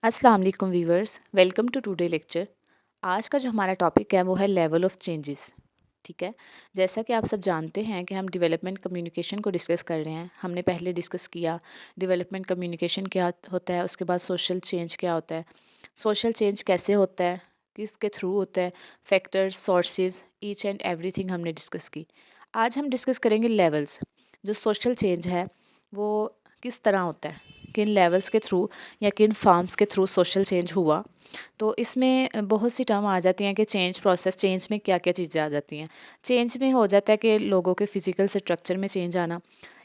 अस्सलाम वालेकुम viewers, welcome to today lecture. आज का जो हमारा टॉपिक है वो है लेवल ऑफ चेंजेस। ठीक है, जैसा कि आप सब जानते हैं कि हम डेवलपमेंट कम्युनिकेशन को डिस्कस कर रहे हैं। हमने पहले डिस्कस किया डेवलपमेंट कम्युनिकेशन क्या होता है, उसके बाद सोशल चेंज क्या होता है, सोशल चेंज कैसे होता है, किसके थ्रू होता है, factors, sources, each and everything हमने डिस्कस की। आज हम डिस्कस करेंगे लेवल्स। जो सोशल चेंज है वो किस तरह होता है, किन लेवल्स के थ्रू या किन फॉर्म्स के थ्रू सोशल चेंज हुआ। तो इसमें बहुत सी टर्म आ जाती हैं कि चेंज प्रोसेस, चेंज में क्या क्या चीज़ें आ जाती हैं। चेंज में हो जाता है कि लोगों के फिजिकल स्ट्रक्चर में चेंज आना,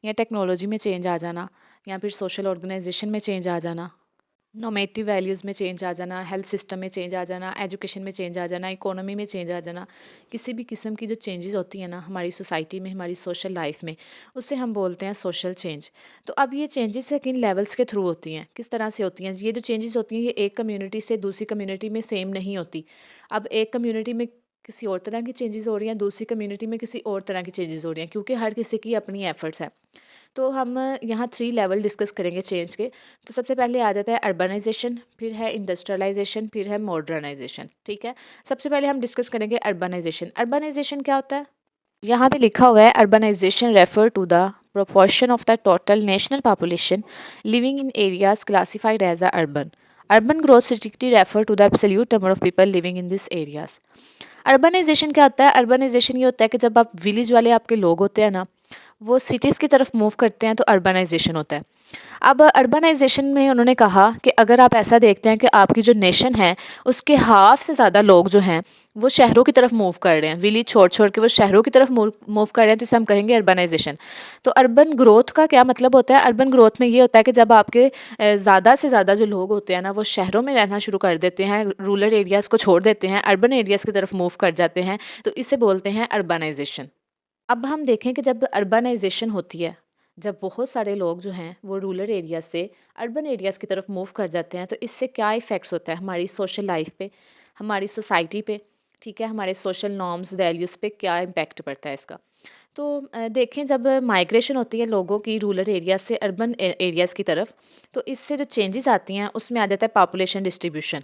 या टेक्नोलॉजी में चेंज आ जाना, या फिर सोशल ऑर्गेनाइजेशन में चेंज आ जाना, नॉमेटिव वैल्यूज़ में चेंज आ जाना, हेल्थ सिस्टम में चेंज आ जाना, एजुकेशन में चेंज आ जाना, इकोनॉमी में चेंज आ जाना। किसी भी किस्म की जो चेंजेस होती हैं ना हमारी सोसाइटी में, हमारी सोशल लाइफ में, उससे हम बोलते हैं सोशल चेंज। तो अब ये चेंजेस है किन लेवल्स के थ्रू होती हैं, किस तरह से होती हैं। ये जो चेंजेस होती हैं ये एक कम्युनिटी से दूसरी कम्युनिटी में सेम नहीं होती। अब एक कम्युनिटी में किसी और तरह की चेंजेस हो रही हैं, दूसरी कम्युनिटी में किसी और तरह की चेंजेस हो रही हैं, क्योंकि हर किसी की अपनी एफर्ट्स है। तो हम यहाँ 3 लेवल डिस्कस करेंगे चेंज के। तो सबसे पहले आ जाता है अर्बनाइजेशन, फिर है इंडस्ट्रियलाइजेशन, फिर है मॉडर्नाइजेशन। ठीक है, सबसे पहले हम डिस्कस करेंगे अर्बनाइजेशन। अर्बनाइजेशन क्या होता है? यहाँ पे लिखा हुआ है urbanisation refer to the proportion of the total national population living in areas classified as a urban. Urban growth strictly refer to the absolute number of people living in these areas. Urbanisation क्या होता है? Urbanisation ये होता है कि जब आप village वाले आपके लोग होते हैं ना, वो सिटीज़ की तरफ मूव करते हैं तो अर्बनाइजेशन होता है। अब अर्बनाइजेशन में उन्होंने कहा कि अगर आप ऐसा देखते हैं कि आपकी जो नेशन है उसके हाफ से ज़्यादा लोग जो हैं वो शहरों की तरफ मूव कर रहे हैं, विलेज छोड़ छोड़ के वो शहरों की तरफ मूव कर रहे हैं, तो इसे हम कहेंगे अर्बनाइजेशन। तो अर्बन ग्रोथ का क्या मतलब होता है? अर्बन ग्रोथ में ये होता है कि जब आपके ज़्यादा से ज़्यादा जो लोग होते हैं ना वो शहरों में रहना शुरू कर देते हैं, रूरल एरियाज़ को छोड़ देते हैं, अर्बन एरियाज़ की तरफ मूव कर जाते हैं, तो इसे बोलते हैं अर्बनाइजेशन। अब हम देखें कि जब अर्बनाइजेशन होती है, जब बहुत सारे लोग जो हैं वो रूरल एरिया से अर्बन एरियाज़ की तरफ मूव कर जाते हैं, तो इससे क्या इफ़ेक्ट्स होता है हमारी सोशल लाइफ पे, हमारी सोसाइटी पे। ठीक है, हमारे सोशल नॉर्म्स, वैल्यूज़ पे क्या इम्पैक्ट पड़ता है इसका। तो देखें, जब माइग्रेशन होती है लोगों की रूरल एरिया से अर्बन एरियाज़ की तरफ, तो इससे जो चेंजेस आती हैं उसमें आ जाता है पॉपुलेशन डिस्ट्रीब्यूशन।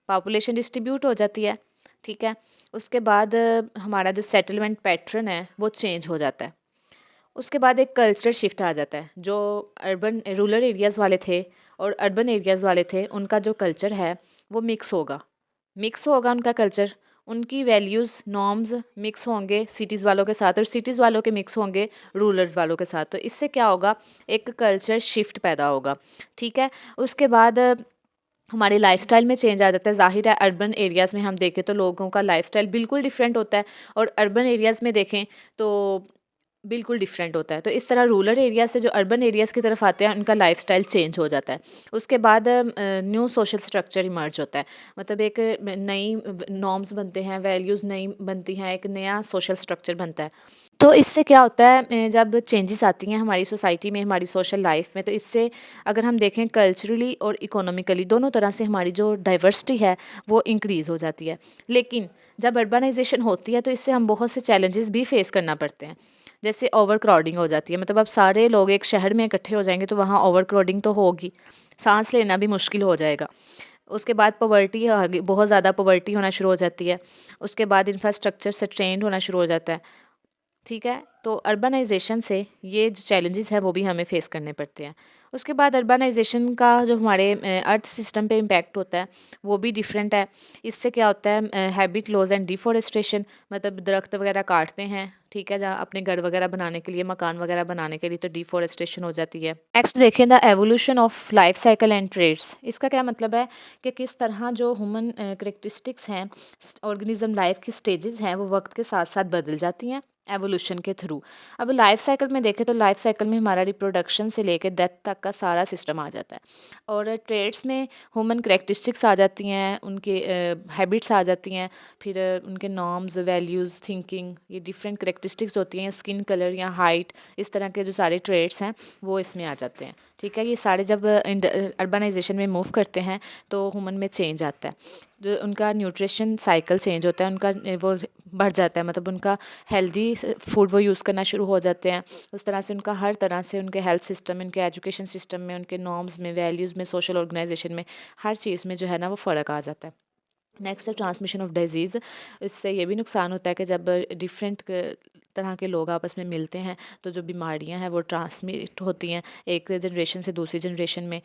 पॉपुलेशन डिस्ट्रीब्यूट हो जाती है। ठीक है, उसके बाद हमारा जो सेटलमेंट पैटर्न है वो चेंज हो जाता है। उसके बाद एक कल्चरल शिफ्ट आ जाता है। जो अर्बन रूरल एरियाज़ वाले थे और अर्बन एरियाज़ वाले थे, उनका जो कल्चर है वो मिक्स होगा उनका कल्चर। उनकी वैल्यूज़, नॉर्म्स मिक्स होंगे सिटीज़ वालों के साथ, और सिटीज़ वालों के मिक्स होंगे रूरल वालों के साथ। तो इससे क्या होगा, एक कल्चर शिफ्ट पैदा होगा। ठीक है, उसके बाद हमारे लाइफ़स्टाइल में चेंज आ जाता है। ज़ाहिर है अर्बन एरियाज़ में हम देखें तो लोगों का लाइफ़स्टाइल बिल्कुल डिफरेंट होता है, और अर्बन एरियाज़ में देखें तो बिल्कुल डिफरेंट होता है। तो इस तरह रूरल एरिया से जो अर्बन एरियाज़ की तरफ आते हैं उनका लाइफ़स्टाइल चेंज हो जाता है। उसके बाद न्यू सोशल स्ट्रक्चर इमर्ज होता है, मतलब एक नई नॉर्म्स बनते हैं, वैल्यूज़ नई बनती हैं, एक नया सोशल स्ट्रक्चर बनता है। तो इससे क्या होता है, जब चेंजेस आती हैं हमारी सोसाइटी में, हमारी सोशल लाइफ में, तो इससे अगर हम देखें कल्चरली और इकोनॉमिकली दोनों तरह से हमारी जो डाइवर्सिटी है वो इंक्रीज़ हो जाती है। लेकिन जब अर्बनाइजेशन होती है तो इससे हम बहुत से चैलेंजेस भी फेस करना पड़ते हैं। जैसे ओवर क्राउडिंग हो जाती है, मतलब अब सारे लोग एक शहर में इकट्ठे हो जाएंगे तो वहाँ ओवर क्राउडिंग तो होगी, सांस लेना भी मुश्किल हो जाएगा। उसके बाद पॉवर्टी, बहुत ज़्यादा पॉवर्टी होना शुरू हो जाती है। उसके बाद इंफ्रास्ट्रक्चर से ट्रेंड होना शुरू हो जाता है। ठीक है, तो अर्बनाइजेशन से ये जो चैलेंजेस हैं वो भी हमें फेस करने पड़ते हैं। उसके बाद अर्बनाइजेशन का जो हमारे अर्थ सिस्टम पे इम्पैक्ट होता है वो भी डिफरेंट है। इससे क्या होता है, हैबिट लॉस एंड डिफॉरेस्टेशन, मतलब दरख्त वगैरह काटते हैं, ठीक है, जहाँ अपने घर वगैरह बनाने के लिए, मकान वगैरह बनाने के लिए, तो डिफॉरेस्टेशन हो जाती है। नेक्स्ट देखें the evolution of life cycle and trades. इसका क्या मतलब है कि किस तरह जो ह्यूमन करेक्टरिस्टिक्स हैं, ऑर्गेनिज्म लाइफ की स्टेजेस हैं, वो वक्त के साथ साथ बदल जाती हैं एवोल्यूशन के थ्रू। अब लाइफ साइकिल में देखें तो लाइफ साइकिल में हमारा रिप्रोडक्शन से लेकर डेथ तक का सारा सिस्टम आ जाता है, और ट्रेड्स में ह्यूमन करेक्टरिस्टिक्स आ जाती हैं, उनके हैबिट्स आ जाती हैं, फिर उनके नॉर्म्स, वैल्यूज़, थिंकिंग, ये डिफरेंट करेक्टरिस्टिक्स होती हैं, स्किन कलर या हाइट, इस तरह के जो सारे ट्रेड्स हैं वो इसमें आ जाते हैं। ठीक है, ये सारे जब अर्बनाइजेशन में मूव करते हैं तो ह्यूमन में चेंज आता है, जो उनका न्यूट्रिशन साइकिल चेंज होता है, उनका वो बढ़ जाता है, मतलब उनका हेल्दी फूड वो यूज़ करना शुरू हो जाते हैं। उस तरह से उनका हर तरह से उनके हेल्थ सिस्टम में, उनके एजुकेशन सिस्टम में, उनके नॉर्म्स में, वैल्यूज़ में, सोशल ऑर्गेनाइजेशन में, हर चीज़ में जो है ना वो फ़र्क आ जाता है। नेक्स्ट है ट्रांसमिशन ऑफ डिजीज़। इससे ये भी नुकसान होता है कि जब डिफरेंट तरह के लोग आपस में मिलते हैं तो जो बीमारियां हैं वो ट्रांसमिट होती हैं एक जनरेशन से दूसरी जनरेशन में।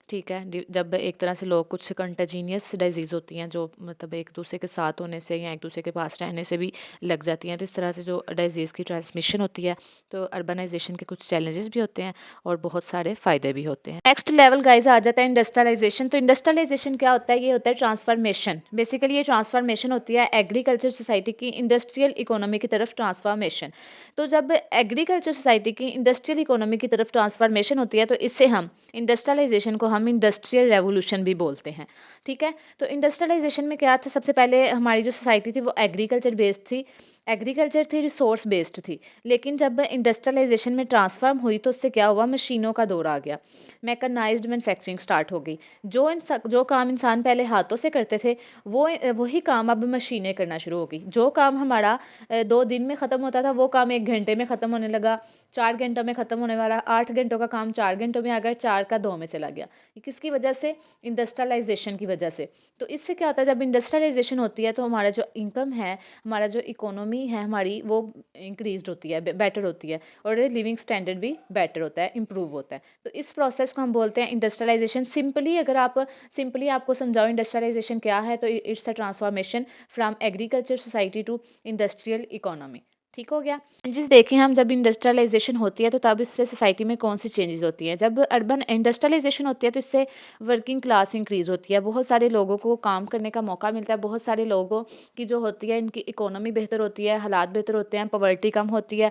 ठीक है, जब एक तरह से लोग, कुछ कंटेजीनियस डिजीज़ होती हैं जो मतलब एक दूसरे के साथ होने से या एक दूसरे के पास रहने से भी लग जाती हैं, तो इस तरह से जो डिजीज़ की ट्रांसमिशन होती है। तो अर्बनाइजेशन के कुछ चैलेंजेस भी होते हैं और बहुत सारे फ़ायदे भी होते हैं। नेक्स्ट लेवल गाइस आ जाता है इंडस्ट्रियलाइजेशन। तो इंडस्ट्रियलाइजेशन क्या होता है? ये होता है ट्रांसफॉर्मेशन। बेसिकली ये ट्रांसफॉर्मेशन होती है एग्रीकल्चर सोसाइटी की इंडस्ट्रियल इकोनॉमी की तरफ ट्रांसफॉर्मेशन। तो जब एग्रीकल्चर सोसाइटी की इंडस्ट्रियल इकोनॉमी की तरफ ट्रांसफॉर्मेशन होती है तो इससे हम इंडस्ट्रियलाइजेशन को हम इंडस्ट्रियल रेवोल्यूशन भी बोलते हैं। ठीक है, तो इंडस्ट्रियलाइजेशन में क्या था? सबसे पहले हमारी जो सोसाइटी थी वो एग्रीकल्चर बेस्ड थी, एग्रीकल्चर थी, रिसोर्स बेस्ड थी। लेकिन जब इंडस्ट्रियलाइजेशन में ट्रांसफॉर्म हुई तो उससे क्या हुआ? मशीनों का दौर आ गया, मैकेनाइज्ड मैन्युफैक्चरिंग स्टार्ट हो गई। जो काम इंसान पहले हाथों से करते थे वो वही काम अब मशीनें करना शुरू हो गई। जो काम हमारा 2 दिन में ख़त्म होता था वो काम 1 घंटे में ख़त्म होने लगा। 4 घंटों में ख़त्म होने वाला 8 घंटों का काम 4 घंटों में आ गया, 4 का 2 में चला गया। ये किसकी वजह से? इंडस्ट्रियलाइजेशन की वजह से। तो इससे क्या होता है? जब इंडस्ट्रियलाइजेशन होती है तो हमारा जो इनकम है, हमारा जो इकोनॉमी है हमारी, वो इंक्रीज होती है, बेटर होती है, और लिविंग स्टैंडर्ड भी बेटर होता है, इम्प्रूव होता है। तो इस प्रोसेस को हम बोलते हैं इंडस्ट्रियलाइजेशन। सिंपली आपको समझाओ इंडस्ट्रियलाइजेशन क्या है तो it's a transformation from agriculture society to industrial economy. ठीक हो गया। चेंजेस देखें हम, जब इंडस्ट्रियलाइजेशन होती है तो तब इससे सोसाइटी में कौन सी चेंजेस होती हैं? जब अर्बन इंडस्ट्रियलाइजेशन होती है तो इससे वर्किंग क्लास इंक्रीज़ होती है, बहुत सारे लोगों को काम करने का मौका मिलता है, बहुत सारे लोगों की जो होती है इनकी इकोनॉमी बेहतर होती है, हालात बेहतर होते हैं, पॉवर्टी कम होती है,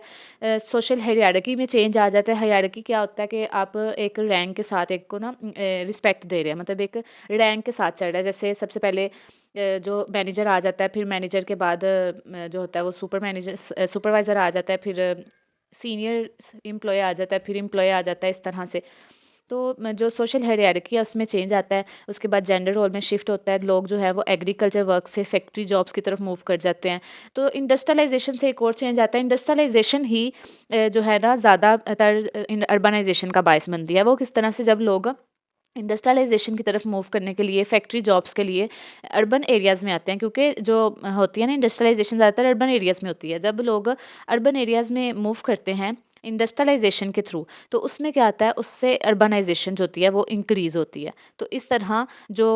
सोशल हायरार्की में चेंज आ जाता है। हायरार्की क्या होता है कि आप एक रैंक के साथ एक को ना रिस्पेक्ट दे रहे हैं, मतलब एक रैंक के साथ चल रहा है। जैसे सबसे पहले जो मैनेजर आ जाता है, फिर मैनेजर के बाद जो होता है वो सुपरवाइज़र आ जाता है, फिर सीनियर एम्प्लॉय आ जाता है, फिर एम्प्लॉय आ जाता है, इस तरह से। तो जो सोशल हायरार्की है उसमें चेंज आता है। उसके बाद जेंडर रोल में शिफ्ट होता है, लोग जो है वो एग्रीकल्चर वर्क से फैक्ट्री जॉब्स की तरफ मूव कर जाते हैं। तो इंडस्ट्रियलाइजेशन से एक और चेंज आता है। इंडस्ट्रियलाइजेशन ही जो है ना ज़्यादातर अर्बनाइजेशन का बायस बनती है। वो किस तरह से? जब लोग इंडस्ट्रियलाइजेशन की तरफ मूव करने के लिए, फैक्ट्री जॉब्स के लिए अर्बन एरियाज़ में आते हैं, क्योंकि जो होती है ना इंडस्ट्रियलाइजेशन ज़्यादातर अर्बन एरियाज़ में होती है। जब लोग अर्बन एरियाज़ में मूव करते हैं इंडस्ट्रियलाइजेशन के थ्रू, तो उसमें क्या आता है? उससे अर्बनाइजेशन जो होती है वो इंक्रीज़ होती है। तो इस तरह जो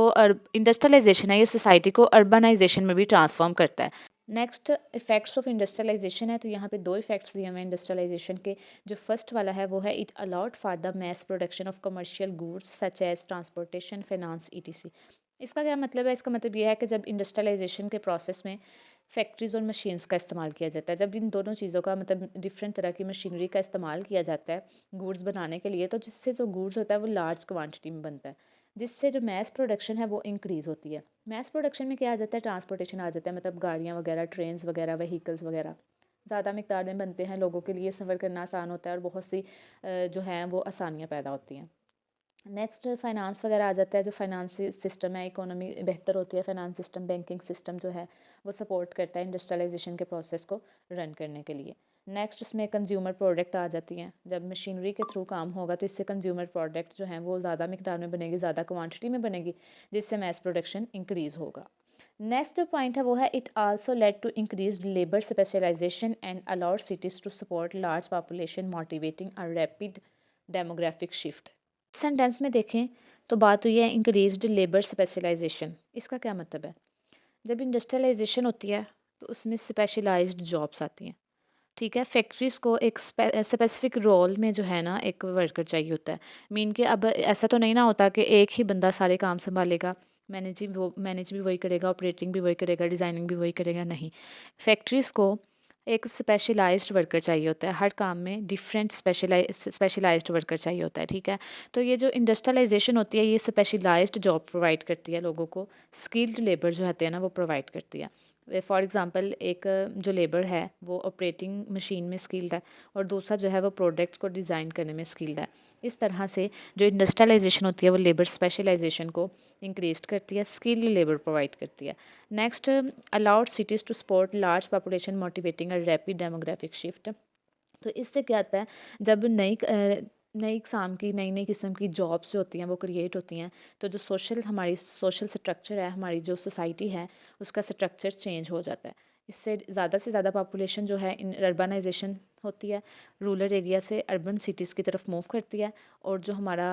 इंडस्ट्रियलाइजेशन है ये सोसाइटी को अर्बनाइजेशन में भी ट्रांसफॉर्म करता है। नेक्स्ट इफेक्ट्स ऑफ इंडस्ट्रियलाइजेशन है, तो यहाँ पे 2 इफेक्ट्स दिए हुए हैं इंडस्ट्रियलाइजेशन के। जो फर्स्ट वाला है वो है it allowed for the mass production of commercial goods such as transportation, finance, ETC. इसका क्या मतलब है? इसका मतलब ये है कि जब इंडस्ट्रियलाइजेशन के प्रोसेस में फैक्ट्रीज़ और मशीन्स का इस्तेमाल किया जाता है, जब इन दोनों चीज़ों का मतलब डिफरेंट तरह की मशीनरी का इस्तेमाल किया जाता है गुड्स बनाने के लिए, तो जिससे जो गुड्स होता है वो लार्ज क्वान्टिटी में बनता है, जिससे जो मैस प्रोडक्शन है वो इंक्रीज़ होती है। मैस प्रोडक्शन में क्या आ जाता है? ट्रांसपोर्टेशन आ जाता है, मतलब गाड़ियाँ वगैरह, ट्रेन्स वगैरह, व्हीकल्स वगैरह ज़्यादा मिकदार में बनते हैं, लोगों के लिए सफ़र करना आसान होता है और बहुत सी जो हैं वो आसानियाँ पैदा होती हैं। नेक्स्ट फाइनेंस वगैरह आ जाता है। जो फाइनेंस सिस्टम है, इकोनॉमी बेहतर होती है, फाइनेंस सिस्टम, बैंकिंग सिस्टम जो है वो सपोर्ट करता है इंडस्ट्रियलाइजेशन के प्रोसेस को रन करने के लिए। नेक्स्ट उसमें कंज्यूमर प्रोडक्ट आ जाती हैं। जब मशीनरी के थ्रू काम होगा तो इससे कंज्यूमर प्रोडक्ट जो हैं वो ज़्यादा मिकदार में बनेगी, ज़्यादा क्वांटिटी में बनेगी, जिससे मैस प्रोडक्शन इंक्रीज़ होगा। नेक्स्ट जो पॉइंट है वो है it also led to increase labour specialisation and allowed cities to support large population, motivating a rapid demographic shift. Sentence में देखें तो बात हुई है इंक्रीज्ड लेबर स्पेशलाइजेशन। इसका क्या मतलब है? जब इंडस्ट्रियलाइजेशन होती है तो उसमें स्पेशलाइज्ड जॉब्स आती हैं। ठीक है, फैक्ट्रीज़ को एक स्पेसिफिक रोल में जो है ना एक वर्कर चाहिए होता है। मीन कि अब ऐसा तो नहीं ना होता कि एक ही बंदा सारे काम संभालेगा, मैनेज भी वही करेगा, ऑपरेटिंग भी वही करेगा, डिज़ाइनिंग भी वही करेगा, नहीं। फैक्ट्रीज़ को एक स्पेशलाइज्ड वर्कर चाहिए होता है, हर काम में डिफरेंट स्पेशलाइज्ड वर्कर चाहिए होता है। ठीक है, तो ये जो इंडस्ट्रियलाइजेशन होती है ये स्पेशलाइज्ड जॉब प्रोवाइड करती है लोगों को, स्किल्ड लेबर जो होते हैं ना वो प्रोवाइड करती है। फॉर एग्ज़ाम्पल एक जो लेबर है वो ऑपरेटिंग मशीन में स्किल्ड है और दूसरा जो है वो प्रोडक्ट को डिज़ाइन करने में स्किल्ड है। इस तरह से जो इंडस्ट्रियलाइजेशन होती है वो लेबर स्पेशलाइजेशन को इंक्रीज करती है, स्किल्ड लेबर प्रोवाइड करती है। Next, allowed cities to support large population motivating a rapid demographic shift. तो इससे क्या होता है, जब नई इकसाम की नई नई किस्म की जॉब्स जो होती हैं वो क्रिएट होती हैं, तो जो हमारी सोशल स्ट्रक्चर है, हमारी जो सोसाइटी है उसका स्ट्रक्चर चेंज हो जाता है। इससे ज़्यादा से ज़्यादा पॉपुलेशन जो है इन अर्बनाइजेशन होती है, रूरल एरिया से अर्बन सिटीज़ की तरफ मूव करती है और जो हमारा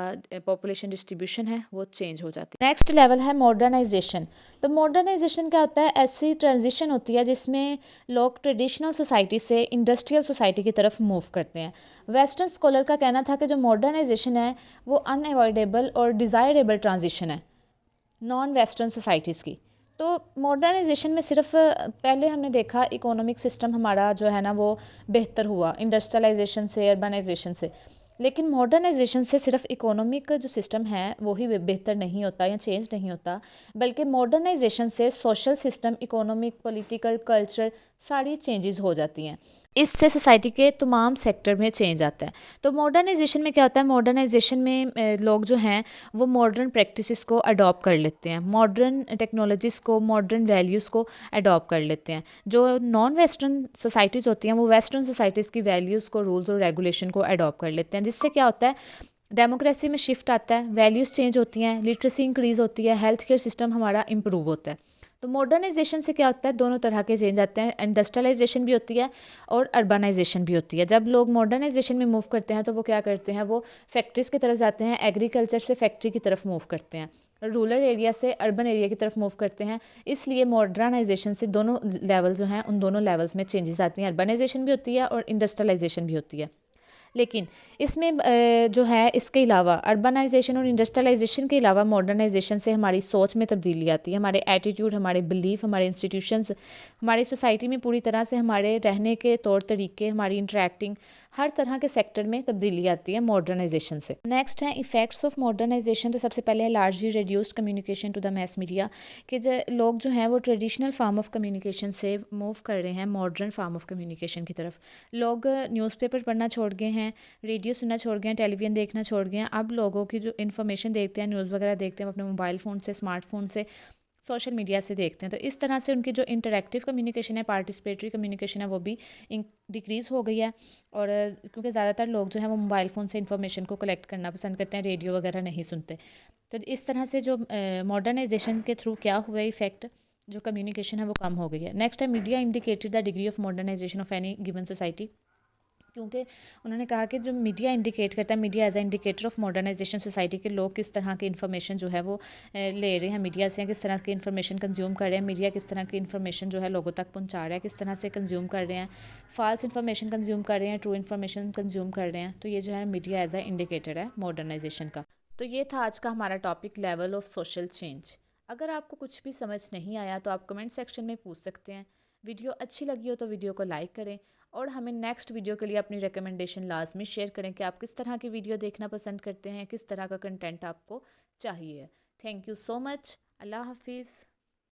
पॉपुलेशन डिस्ट्रीब्यूशन है वो चेंज हो जाती है। नेक्स्ट लेवल है मॉडर्नाइजेशन। तो मॉडर्नाइजेशन क्या होता है, ऐसी ट्रांजिशन होती है जिसमें लोग ट्रेडिशनल सोसाइटी से इंडस्ट्रियल सोसाइटी की तरफ मूव करते हैं। वेस्टर्न स्कॉलर का कहना था कि जो मॉडर्नाइजेशन है वो अनअवॉइडेबल और डिज़ायरेबल ट्रांजिशन है नॉन वेस्टर्न सोसाइटीज़ की। तो मॉडर्नाइजेशन में सिर्फ पहले हमने देखा इकोनॉमिक सिस्टम हमारा जो है ना वो बेहतर हुआ इंडस्ट्रियलाइजेशन से, अर्बनाइजेशन से, लेकिन मॉडर्नाइजेशन से सिर्फ इकोनॉमिक जो सिस्टम है वो ही बेहतर नहीं होता या चेंज नहीं होता, बल्कि मॉडर्नाइजेशन से social system, economic, political, culture सारी चेंजेस हो जाती हैं। इससे सोसाइटी के तमाम सेक्टर में चेंज आता है। तो मॉडर्नाइजेशन में क्या होता है, मॉडर्नाइजेशन में लोग जो हैं वो मॉडर्न प्रैक्टिसेस को अडॉप्ट कर लेते हैं, मॉडर्न टेक्नोलॉजीज़ को, मॉडर्न वैल्यूज़ को अडॉप्ट कर लेते हैं। जो नॉन वेस्टर्न सोसाइटीज़ होती हैं वो वेस्टर्न सोसाइटीज़ की वैल्यूज़ को, रूल्स और रेगुलेशन को अडॉप्ट कर लेते हैं, जिससे क्या होता है डेमोक्रेसी में शिफ्ट आता है, वैल्यूज़ चेंज होती हैं, लिटरेसी इंक्रीज़ होती है, हेल्थ केयर सिस्टम हमारा इम्प्रूव होता है। तो मॉडर्नाइजेशन से क्या होता है, दोनों तरह के चेंज आते हैं, इंडस्ट्रियलाइजेशन भी होती है और अर्बनाइजेशन भी होती है। जब लोग मॉडर्नाइजेशन में मूव करते हैं तो वो क्या करते हैं, वो फैक्ट्रीज़ की तरफ जाते हैं, एग्रीकल्चर से फैक्ट्री की तरफ मूव करते हैं, रूरल एरिया से अर्बन एरिया की तरफ मूव करते हैं। इसलिए मॉडर्नाइजेशन से दोनों लेवल जो हैं उन दोनों लेवल्स में चेंजेस आती हैं, अर्बनाइजेशन भी होती है और इंडस्ट्रियलाइजेशन भी होती है। लेकिन इसमें जो है इसके अलावा अर्बनाइजेशन और इंडस्ट्रियलाइजेशन के अलावा मॉडर्नाइजेशन से हमारी सोच में तब्दीली आती है, हमारे एटीट्यूड, हमारे बिलीफ, हमारे इंस्टीट्यूशंस, हमारी सोसाइटी में पूरी तरह से हमारे रहने के तौर तरीके, हमारी इंटरेक्टिंग, हर तरह के सेक्टर में तब्दीली आती है मॉडर्नाइजेशन से। नेक्स्ट है इफ़ेक्ट्स ऑफ मॉडर्नाइजेशन। तो सबसे पहले है largely reduced communication to the mass media, कि लोग जो हैं वो ट्रेडिशनल फॉर्म ऑफ कम्युनिकेशन से मूव कर रहे हैं मॉडर्न फॉर्म ऑफ कम्युनिकेशन की तरफ। लोग न्यूज़पेपर पढ़ना छोड़ गए हैं, रेडियो सुनना छोड़ गए हैं, टेलीविज़न देखना छोड़ गए हैं। अब लोगों की जो इन्फॉर्मेशन देखते हैं, न्यूज़ वगैरह देखते हैं, वो अपने मोबाइल फ़ोन से, स्मार्टफोन से, सोशल मीडिया से देखते हैं। तो इस तरह से उनकी जो इंटरेक्टिव कम्युनिकेशन है, पार्टिसिपेटरी कम्युनिकेशन है, वो भी डिक्रीज़ हो गई है। और क्योंकि ज़्यादातर लोग जो है वो मोबाइल फ़ोन से इन्फॉर्मेशन को कलेक्ट करना पसंद करते हैं, रेडियो वगैरह नहीं सुनते। तो इस तरह से जो मॉडर्नाइजेशन के थ्रू क्या हुआ इफ़ेक्ट, जो कम्युनिकेशन है वो कम हो गई है। नेक्स्ट है media indicated the degree of modernisation of any given society, क्योंकि उन्होंने कहा कि जो मीडिया इंडिकेट करता है, media as a indicator of modernisation society के लोग किस तरह की इन्फॉर्मेशन जो है वो ले रहे हैं मीडिया से, किस तरह की इन्फॉर्मेशन कंज्यूम कर रहे हैं, मीडिया किस तरह की इन्फॉर्मेशन जो है लोगों तक पहुंचा रहा है, किस तरह से कंज्यूम कर रहे हैं, फॉल्स इन्फॉर्मेशन कंज्यूम कर रहे हैं, ट्रू इन्फॉर्मेशन कंज्यूम कर रहे हैं। तो ये जो है मीडिया एज ए इंडिकेटर है मॉडर्नाइजेशन का। तो ये था आज का हमारा topic, level of social change. अगर आपको कुछ भी समझ नहीं आया तो आप कमेंट सेक्शन में पूछ सकते हैं। वीडियो अच्छी लगी हो तो वीडियो को लाइक करें और हमें नेक्स्ट वीडियो के लिए अपनी रिकमेंडेशन लाजमी शेयर करें कि आप किस तरह की वीडियो देखना पसंद करते हैं, किस तरह का कंटेंट आपको चाहिए। Thank you so much. अल्लाह हाफिज़।